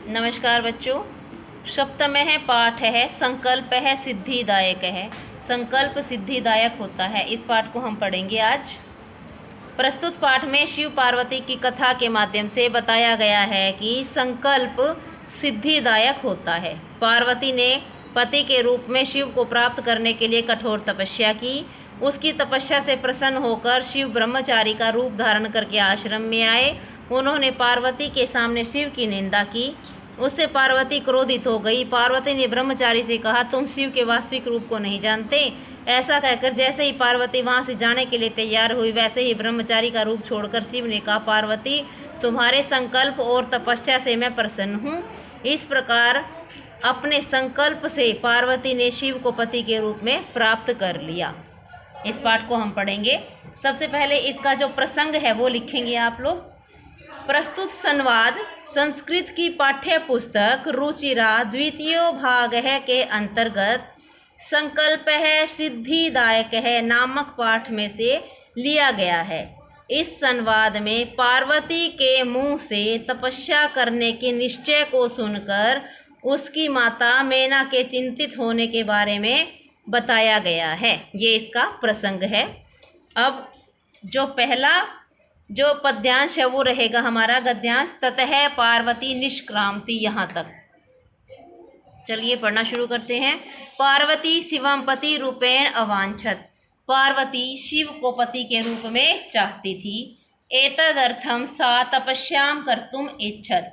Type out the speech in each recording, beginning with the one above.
नमस्कार बच्चों। सप्तमः पाठ है संकल्प है सिद्धिदायक है। संकल्प सिद्धिदायक होता है, इस पाठ को हम पढ़ेंगे आज। प्रस्तुत पाठ में शिव पार्वती की कथा के माध्यम से बताया गया है कि संकल्प सिद्धिदायक होता है। पार्वती ने पति के रूप में शिव को प्राप्त करने के लिए कठोर तपस्या की। उसकी तपस्या से प्रसन्न होकर शिव ब्रह्मचारी का रूप धारण करके आश्रम में आए। उन्होंने पार्वती के सामने शिव की निंदा की। उससे पार्वती क्रोधित हो गई। पार्वती ने ब्रह्मचारी से कहा, तुम शिव के वास्तविक रूप को नहीं जानते। ऐसा कहकर जैसे ही पार्वती वहां से जाने के लिए तैयार हुई, वैसे ही ब्रह्मचारी का रूप छोड़कर शिव ने कहा, पार्वती, तुम्हारे संकल्प और तपस्या से मैं प्रसन्न हूँ। इस प्रकार अपने संकल्प से पार्वती ने शिव को पति के रूप में प्राप्त कर लिया। इस पाठ को हम पढ़ेंगे। सबसे पहले इसका जो प्रसंग है वो लिखेंगे आप लोग। प्रस्तुत संवाद संस्कृत की पाठ्य पुस्तक रुचिरा द्वितीय भाग है के अंतर्गत संकल्प है सिद्धिदायक है नामक पाठ में से लिया गया है। इस संवाद में पार्वती के मुंह से तपस्या करने के निश्चय को सुनकर उसकी माता मेना के चिंतित होने के बारे में बताया गया है। ये इसका प्रसंग है। अब जो पहला जो पद्यांश है वो रहेगा हमारा गद्यांश, ततः पार्वती निष्क्रांति, यहाँ तक। चलिए पढ़ना शुरू करते हैं। पार्वती शिवम पति रूपेण अवांछत। पार्वती शिव को पति के रूप में चाहती थी। एतदर्थम सा तपस्याम कर्तुम इच्छत।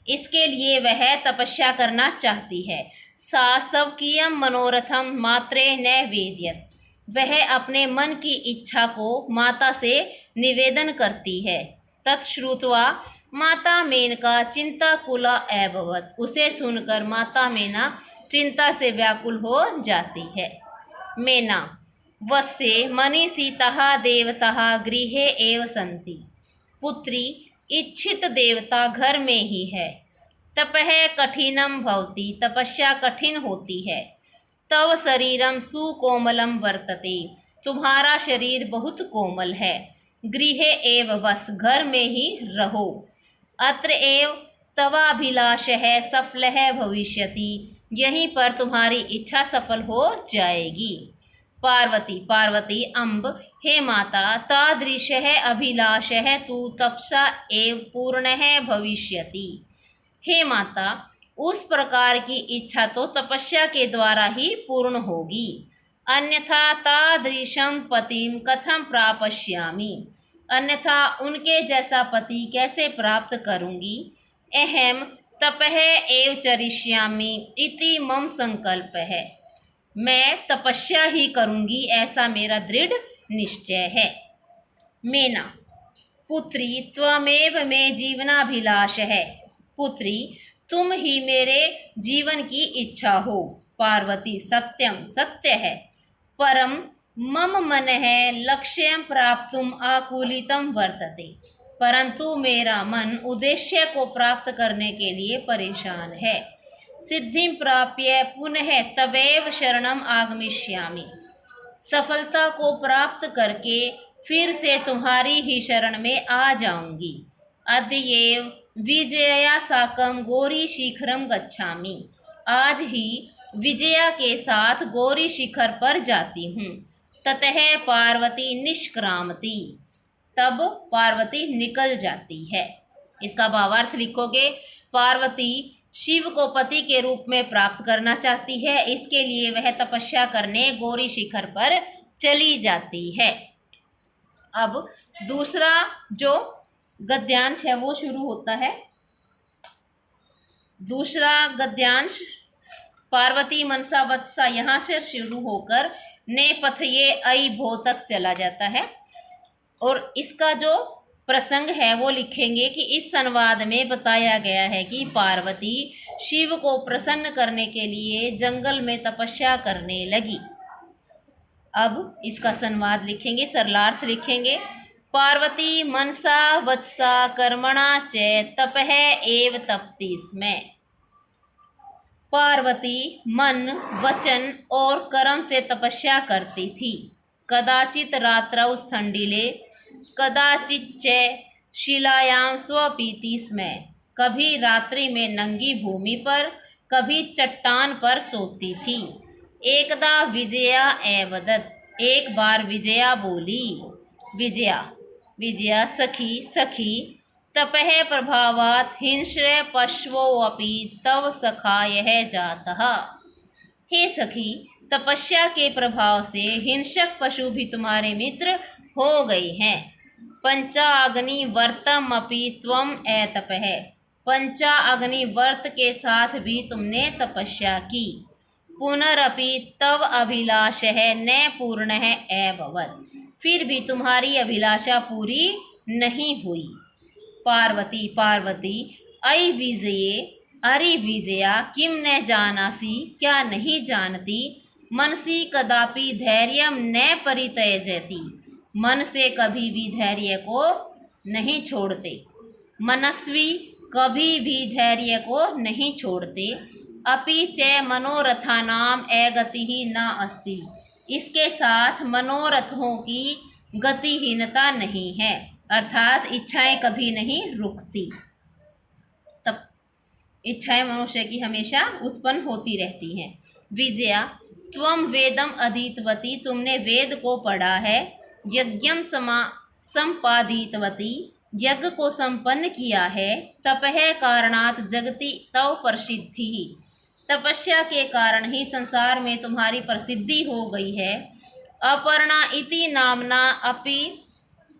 इसके लिए वह तपस्या करना चाहती है। सा स्वकीयम मनोरथम मात्रे न वेद्यत। वह अपने मन की इच्छा को माता से निवेदन करती है। तत्श्रुत्वा माता मेनका चिंताकुला अभवत। उसे सुनकर माता मेना चिंता से व्याकुल हो जाती है। मेना वत्से मनीषितः देवतः गृहे एव सन्ति। पुत्री, इच्छित देवता घर में ही है। तपः कठिनम भवति। तपस्या कठिन होती है। तव शरीरम सुकोमलम वर्तते। तुम्हारा शरीर बहुत कोमल है। गृहे एव बस, घर में ही रहो। अत्र एव तवाभिलाषः सफलः भविष्यति। यहीं पर तुम्हारी इच्छा सफल हो जाएगी। पार्वती पार्वती अम्ब, हे माता, तादृशः अभिलाषः तु तपसा एव पूर्णः भविष्यति। हे माता, उस प्रकार की इच्छा तो तपस्या के द्वारा ही पूर्ण होगी। अन्यथा तादृशं पतिं कथं प्रापश्यामि। अन्यथा उनके जैसा पति कैसे प्राप्त करूंगी। अहम तपः एव चरिष्यामि इति मम संकल्प है। मैं तपस्या ही करूंगी, ऐसा मेरा दृढ़ निश्चय है। मेना पुत्री त्वमेव मे जीवनाभिलाष है। पुत्री, तुम ही मेरे जीवन की इच्छा हो। पार्वती सत्यम, सत्य है। परम मम मन है लक्ष्यं प्राप्तुम आकुलितम वर्तते। परंतु मेरा मन उद्देश्य को प्राप्त करने के लिए परेशान है। सिद्धिं प्राप्य पुनः तवेव शरणम आगमिष्यामि। सफलता को प्राप्त करके फिर से तुम्हारी ही शरण में आ जाऊंगी। अद्येव विजया साकम गौरी शिखरम गच्छामि। आज ही विजया के साथ गौरी शिखर पर जाती हूँ। ततः पार्वती निष्क्रामति। तब पार्वती निकल जाती है। इसका भावार्थ लिखोगे। पार्वती शिव को पति के रूप में प्राप्त करना चाहती है, इसके लिए वह तपस्या करने गौरी शिखर पर चली जाती है। अब दूसरा जो गद्यांश है वो शुरू होता है। दूसरा गद्यांश पार्वती मनसा वत्सा, यहाँ से शुरू होकर ने पथये अई भो तक चला जाता है। और इसका जो प्रसंग है वो लिखेंगे कि इस संवाद में बताया गया है कि पार्वती शिव को प्रसन्न करने के लिए जंगल में तपस्या करने लगी। अब इसका संवाद लिखेंगे, सरलार्थ लिखेंगे। पार्वती मनसा वत्सा कर्मणा च तपः एव तपति स्म। पार्वती मन, वचन और कर्म से तपस्या करती थी। कदाचित रात्रौ स्थंडिले कदाचिच्च शिलायां स्वपीति स्म। कभी रात्रि में नंगी भूमि पर, कभी चट्टान पर सोती थी। एकदा विजया एवदत, एक बार विजया बोली। विजया विजया सखी सखी तपः प्रभावात् हिंस्र पशवोऽपि तव सखायः जातः। हे सखी, तपस्या के प्रभाव से हिंसक पशु भी तुम्हारे मित्र हो गए हैं। पंचाग्नि व्रतमपि त्वम एतपः, पंचाग्नि व्रत के साथ भी तुमने तपस्या की। पुनरपि तव अभिलाषः न पूर्णः एभवत्, फिर भी तुम्हारी अभिलाषा पूरी नहीं हुई। पार्वती पार्वती अयि विजये, अरे विजया, किम न जानासि, क्या नहीं जानती। मनसि कदापि धैर्यं न परित्यजति, मन से कभी भी धैर्य को नहीं छोड़ते। मनस्वी, कभी भी धैर्य को नहीं छोड़ते। अपि च मनोरथानाम अगतिः न अस्ति, इसके साथ मनोरथों की गतिहीनता नहीं है, अर्थात इच्छाएं कभी नहीं रुकती। तब इच्छाएं मनुष्य की हमेशा उत्पन्न होती रहती हैं। विजया त्वम वेदम अधीतवती, तुमने वेद को पढ़ा है। यज्ञम संपादितवती, यज्ञ को संपन्न किया है। तपः कारणात् जगति तव प्रसिद्धि, तपस्या के कारण ही संसार में तुम्हारी प्रसिद्धि हो गई है। अपर्णा इति नामना अपि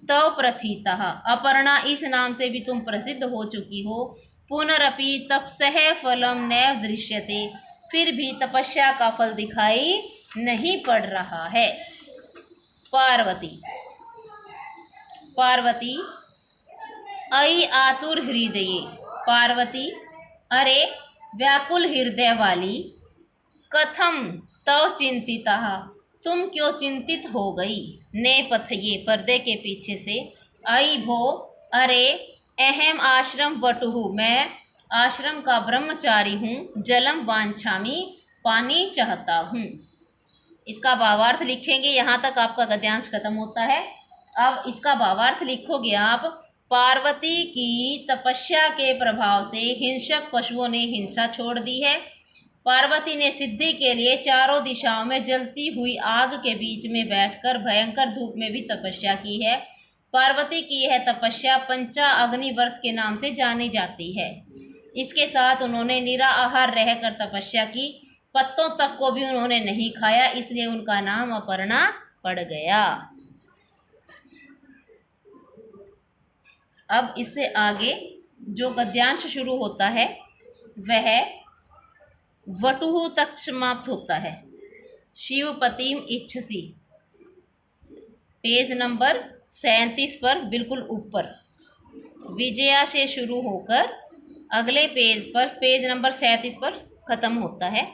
तव प्रथितः, अपर्णा इस नाम से भी तुम प्रसिद्ध हो चुकी हो। पुनरपि तपसः फलम नैव दृश्यते, फिर भी तपस्या का फल दिखाई नहीं पड़ रहा है। पार्वती पार्वती अयि आतुर हृदये, पार्वती अरे व्याकुल हृदय वाली। कथम तव चिंतितः, तुम क्यों चिंतित हो गई। नेपथ्ये, पर्दे के पीछे से। अयि भो, अरे अहम आश्रम वटुः, मैं आश्रम का ब्रह्मचारी हूँ। जलम वांछामि, पानी चाहता हूँ। इसका भावार्थ लिखेंगे, यहाँ तक आपका गद्यांश खत्म होता है। अब इसका भावार्थ लिखोगे आप। पार्वती की तपस्या के प्रभाव से हिंसक पशुओं ने हिंसा छोड़ दी है। पार्वती ने सिद्धि के लिए चारों दिशाओं में जलती हुई आग के बीच में बैठकर भयंकर धूप में भी तपस्या की है। पार्वती की यह तपस्या पंचा अग्नि व्रत के नाम से जानी जाती है। इसके साथ उन्होंने निराहार रहकर तपस्या की, पत्तों तक को भी उन्होंने नहीं खाया, इसलिए उनका नाम अपर्णा पड़ गया। अब इससे आगे जो गद्यांश शुरू होता है वह वटुः तक समाप्त होता है। शिवपतिम इच्छसि, पेज नंबर 37 पर बिल्कुल ऊपर। विजया से शुरू होकर अगले पेज पर, पेज नंबर 37 पर ख़त्म होता है।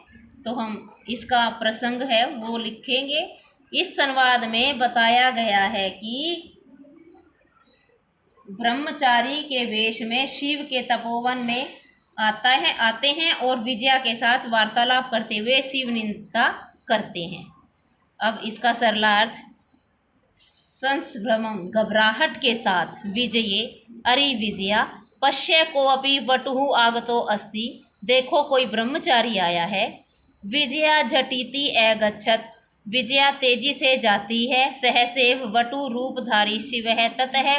तो हम इसका प्रसंग है वो लिखेंगे। इस संवाद में बताया गया है कि ब्रह्मचारी के वेश में शिव के तपोवन में आते हैं और विजया के साथ वार्तालाप करते हुए शिव निंदा करते हैं। अब इसका सरलार्थ, संभ्रमं, घबराहट के साथ, विजये अरे विजया, पश्य को अपि वटुः आगतो अस्ति, देखो कोई ब्रह्मचारी आया है। विजया झटिति अगच्छत्, विजया तेजी से जाती है। सहसैव वटु रूपधारी शिवः ततः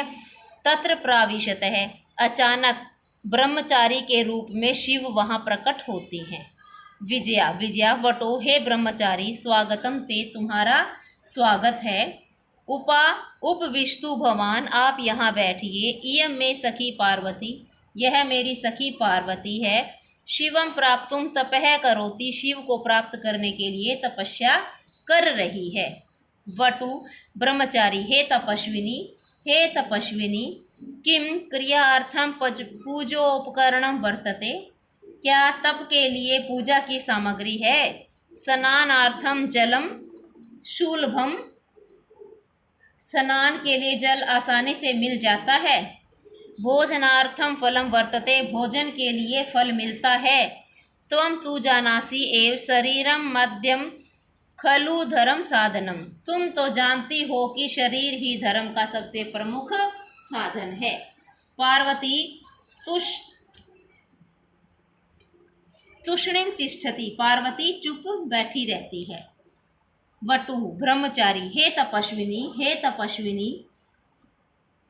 तत्र प्राविशतः, अचानक ब्रह्मचारी के रूप में शिव वहाँ प्रकट होते हैं। विजया विजया वटो, हे ब्रह्मचारी, स्वागतम ते, तुम्हारा स्वागत है। उपविष्टु भवान, आप यहाँ बैठिए। इयं में सखी पार्वती, यह मेरी सखी पार्वती है। शिवम प्राप्तुम तपः करोति, शिव को प्राप्त करने के लिए तपस्या कर रही है। वटु ब्रह्मचारी, हे तपस्विनी, हे तपस्विनी, किम क्रियार्थम पूजोपकरणम वर्तते, क्या तप के लिए पूजा की सामग्री है। स्नानार्थम जलम सुलभम, स्नान के लिए जल आसानी से मिल जाता है। भोजनार्थम फलम वर्तते, भोजन के लिए फल मिलता है। त्वं तु जानासि एव शरीरम मध्यम खलु धर्म साधनम, तुम तो जानती हो कि शरीर ही धर्म का सबसे प्रमुख साधन है। पार्वती तूष्णीम तिष्ठति, पार्वती चुप बैठी रहती है। वटुः ब्रह्मचारी, हे तपस्विनी,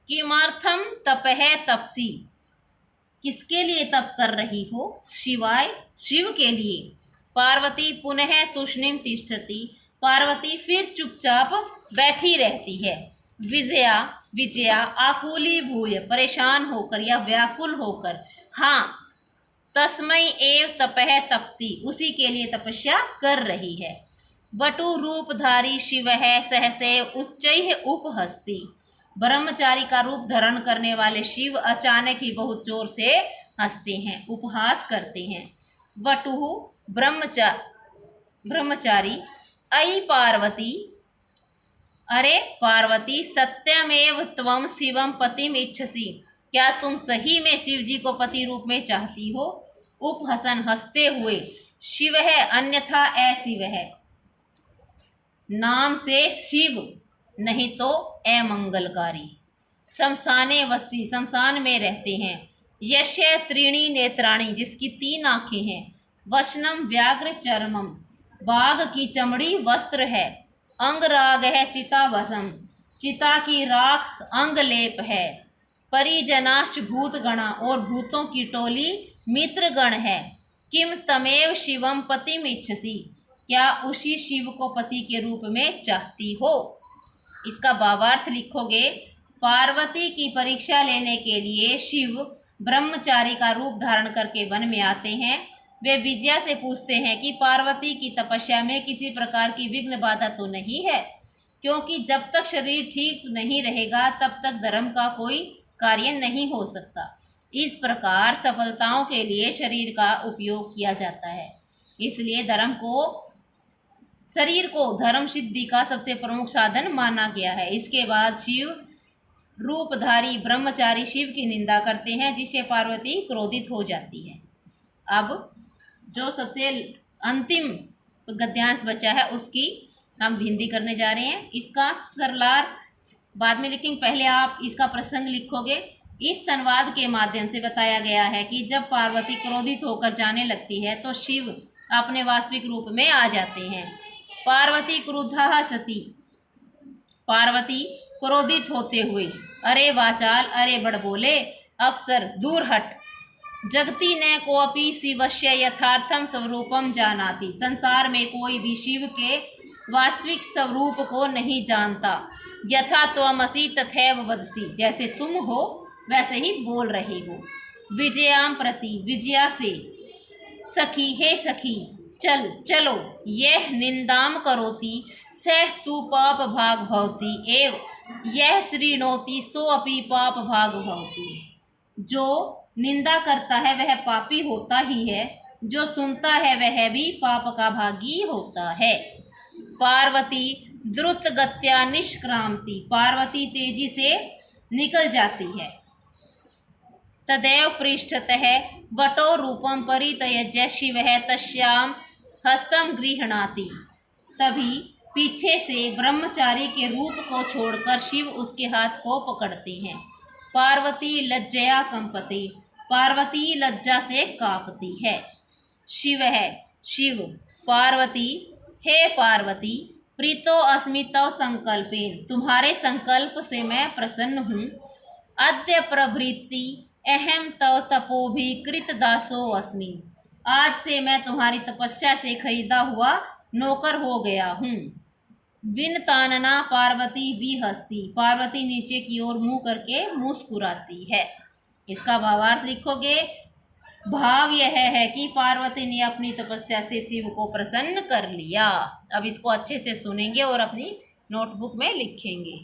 किमर्थम तपः तपसी, किसके लिए तप कर रही हो? शिवाय, शिव के लिए। पार्वती पुनः तूष्णीम तिष्ठति, पार्वती फिर चुपचाप बैठी रहती है। विजया आकुली भूय, परेशान होकर या व्याकुल होकर, हाँ, तस्मै एव तपः तपति, उसी के लिए तपस्या कर रही है। वटु रूपधारी शिवः सहसे उच्चैः उपहसति, ब्रह्मचारी का रूप धारण करने वाले शिव अचानक ही बहुत जोर से हंसते हैं, उपहास करते हैं। वटुः ब्रह्मचारी, अयि पार्वती, अरे पार्वती, सत्यमेव त्वं शिवं पतिम इच्छसि, क्या तुम सही में शिव जी को पति रूप में चाहती हो? उपहसन, हंसते हुए। शिव है अन्यथा अशिव है, नाम से शिव नहीं तो अमंगलकारी। शमशाने वस्ती, शमशान में रहते हैं। यस्य त्रीणी नेत्राणी, जिसकी 3 आँखें हैं। वशनम व्याघ्र चर्मम, बाघ की चमड़ी वस्त्र है। अंगराग है चितावसम, चिता की राख अंगलेप है। परिजनाश्च भूतगणा, और भूतों की टोली मित्रगण है। किम तमेव शिवम पतिम इच्छसि, क्या उसी शिव को पति के रूप में चाहती हो? इसका भावार्थ लिखोगे। पार्वती की परीक्षा लेने के लिए शिव ब्रह्मचारी का रूप धारण करके वन में आते हैं। वे विजया से पूछते हैं कि पार्वती की तपस्या में किसी प्रकार की विघ्न बाधा तो नहीं है, क्योंकि जब तक शरीर ठीक नहीं रहेगा तब तक धर्म का कोई कार्य नहीं हो सकता। इस प्रकार सफलताओं के लिए शरीर का उपयोग किया जाता है, इसलिए शरीर को धर्म सिद्धि का सबसे प्रमुख साधन माना गया है। इसके बाद शिव रूपधारी ब्रह्मचारी शिव की निंदा करते हैं, जिससे पार्वती क्रोधित हो जाती है। अब जो सबसे अंतिम गद्यांश बचा है उसकी हम हिंदी करने जा रहे हैं। इसका सरलार्थ बाद में लिखेंगे, पहले आप इसका प्रसंग लिखोगे। इस संवाद के माध्यम से बताया गया है कि जब पार्वती क्रोधित होकर जाने लगती है तो शिव अपने वास्तविक रूप में आ जाते हैं। पार्वती क्रुद्धा सती, पार्वती क्रोधित होते हुए, अरे वाचाल, अरे बड़बोले अप्सर, दूर हट। जगति न कोऽपि शिवस्य यथार्थम स्वरूपम जानाति, संसार में कोई भी शिव के वास्तविक स्वरूप को नहीं जानता। यथा त्वमसि तथैव वदसि, जैसे तुम हो वैसे ही बोल रहे हो। विजयाम प्रति, विजया से। सखी, हे सखी, चलो। यह निंदाम करोति सह तु पाप भाग भवति एव यह श्रीणोति सो अपि पाप भाग भवति। जो निंदा करता है वह पापी होता ही है, जो सुनता है वह भी पाप का भागी होता है। पार्वती द्रुत गत्या निष्क्रांति, पार्वती तेजी से निकल जाती है। तदैव पृष्ठतः वटो रूपम परित्यज्य शिवः तस्याम हस्तम गृह्णाति, तभी पीछे से ब्रह्मचारी के रूप को छोड़कर शिव उसके हाथ को पकड़ते हैं। पार्वती लज्जया कंपति, पार्वती लज्जा से कांपती है। शिव, पार्वती, हे पार्वती, प्रीतो अस्मि तव संकल्पेन, तुम्हारे संकल्प से मैं प्रसन्न हूँ। अद्य प्रभृति अहम तव तपोभि कृत दासो अस्मि, आज से मैं तुम्हारी तपस्या से खरीदा हुआ नौकर हो गया हूँ। विनतानना पार्वती विहस्ती, पार्वती नीचे की ओर मुंह करके मुस्कुराती है। इसका भावार्थ लिखोगे। भाव यह है कि पार्वती ने अपनी तपस्या से शिव को प्रसन्न कर लिया। अब इसको अच्छे से सुनेंगे और अपनी नोटबुक में लिखेंगे।